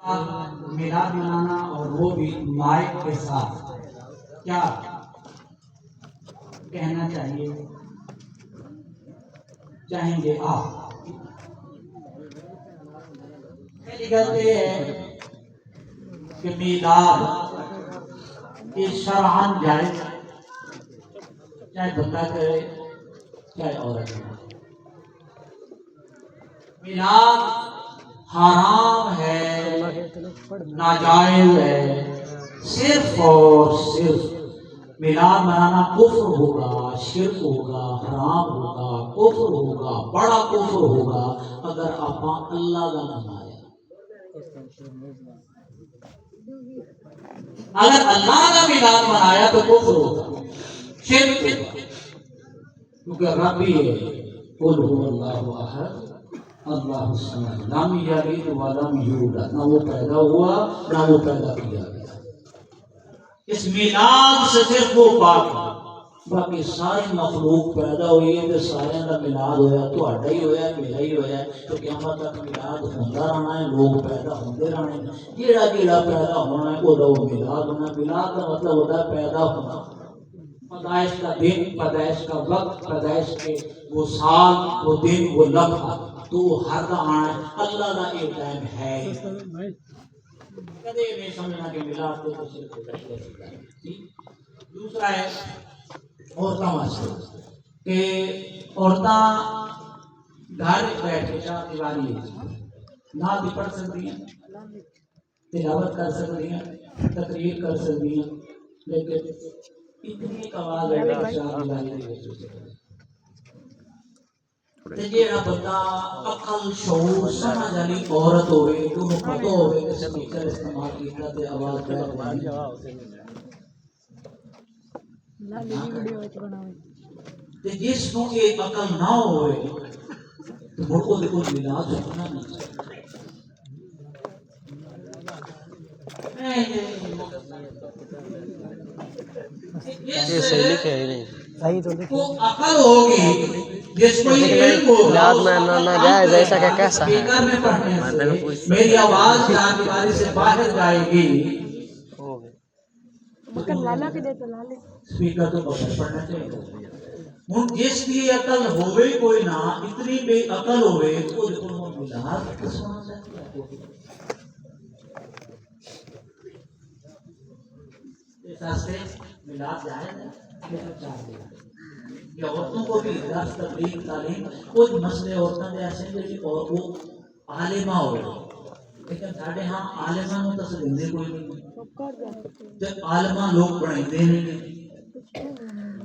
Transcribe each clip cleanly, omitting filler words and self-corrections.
मिला मिलाना और वो भी माइक के साथ, क्या कहना चाहेंगे आप? पहली गल ये है कि मीलाद की शरअन जायज, चाहे बंदा करे चाहे औरत करे। मिलाद हराम है, नाजायज है। सिर्फ और सिर्फ मिलाद मनाना कुफ्र होगा, शिर्क होगा, हराम होगा, कुफ्र होगा, बड़ा कुफ्र होगा अगर आप अल्लाह का मनाया। अगर अल्लाह का मिलाद मनाया तो कुफ्र होगा, शिर्क होगा, क्योंकि रब ही है कुल हुवल्लाहु अहद अल्लाहु समद लम यलिद व लम यूलद, ना वो पैदा हुआ ना वो पैदा किया गया। इस मिलाद से सिर्फ वो पाक है, बाकी सारी मखलूक पैदा हुई है, सारे का मिलाद होया, तुहाडा ही होया, मेरा ही होया, तो क़यामत तक मिलाद होंदा रहना है, लोग पैदा होंदे रहने, जेड़ा जेड़ा पैदा होना है ओदा वो मिलाद होना। मिलाद का मतलब होता है पैदा होना, पैदाइश का दिन, पैदाइश का वक्त, पैदाइश के वो साल, वो दिन, वो लम्हा, तो हर का आना है। अल्लाह का एक टाइम है, कदे नहीं समझना कि मिलाद तो सिर्फ होता है। दूसरा है औरतां वास्ते कि औरतां घर बैठ के चार दीवारी ना भी पढ़ सकती हैं, तिलावत कर सकती हैं, तकरीर कर सकती हैं, लेकिन इतनी आवाज है चार दीवारी ते जेड़ा बंदा अकल शऊर समझ वाली औरत होवे, उन्हें पता होवे कि स्पीकर इस्तेमाल कीता ते आवाज ते जिसनों ये अकल ना होवे तो मुड़ ओदे कोल मिलाद सुनना नहीं ये सही लिखे है नहीं सही तो लिखे अकल होगी जिसको ये इल्म होगा याद में ना जाए जैसा कि कैसा है। स्पीकर में पढ़ने से मेरी आवाज चार दीवारी से बाहर जाएगी, मगर लाला के दे तो लाले स्पीकर तो बगैर पढ़ना चाहिए। हुन जिसकी अकल होवे कोई ना, इतनी बेअकल होवे तो देखो मिलाद किस सुना से मिलाद जायज है, लेकिन चाहिए कि औरतों को भी दर्स तबलीग तालीम कुछ मसले औरतों के ऐसे हैं और वो आलिमा हो गए, लेकिन साढ़े हाँ आलिमा में तो सदिंदे कोई नहीं, जब आलिमा लोग बनाते नहीं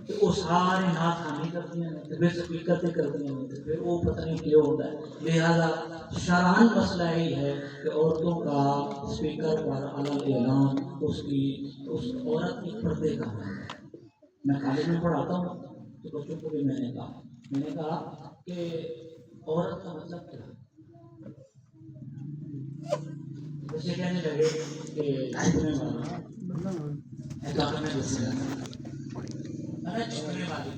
तो वो सारे नाथ खानी करती हैं, तो फिर स्पीकर से करती हैं, तो फिर वो पता नहीं क्यों होता है। लिहाजा शरअन मसला यही है कि औरतों का स्पीकर पर अलग ऐलान उसकी उस औरत की पर्दे का है। मैं कॉलेज में पढ़ाता हूँ तो बच्चों को भी मैंने कहा कि औरत का मतलब क्या, बच्चे कहने लगे कि छुपने वाला ऐसा हमें अरे छुपने वाली,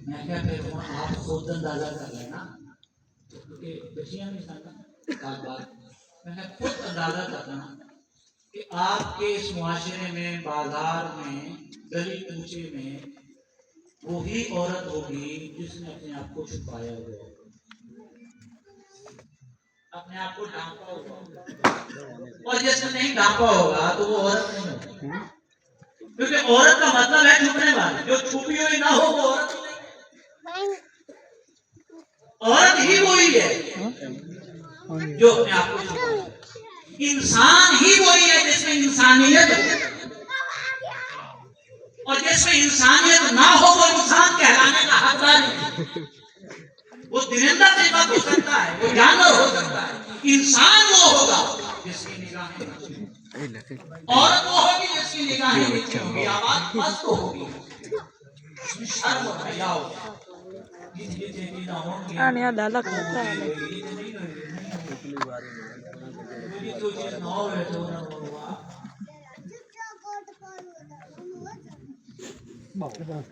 मैं क्या फिर आप खुद अंदाजा कर लेना क्योंकि बच्चियां भी मैं खुद अंदाजा करना कि आपके इस मुआशरे में, बाजार में, गली कूचे में वही औरत होगी जिसने अपने आप को छुपाया हुआ, अपने आप को ढांपा होगा, और जिसने नहीं ढांपा होगा तो वो औरत नहीं होगी, क्योंकि औरत का मतलब है छुपने वाली। जो छुपी हुई ना हो वो औरत नहीं, औरत ही वही है जो अपने आप को छुपाए। इंसान ही वही है जिसमें इंसानियत हो, और जिसमें इंसानियत ना हो वो इंसान कहलाने का हकदार नहीं। वो दरिंदा सिफत हो सकता है, वो जानवर हो सकता है, इंसान वो होगा जिसकी निगाहें, औरत वो होगी जिसकी निगाहें नीची होगी, आवाज मस्त होगी, शर्म और हया होगा। आने आधा अलग होता है बाप रे बाप।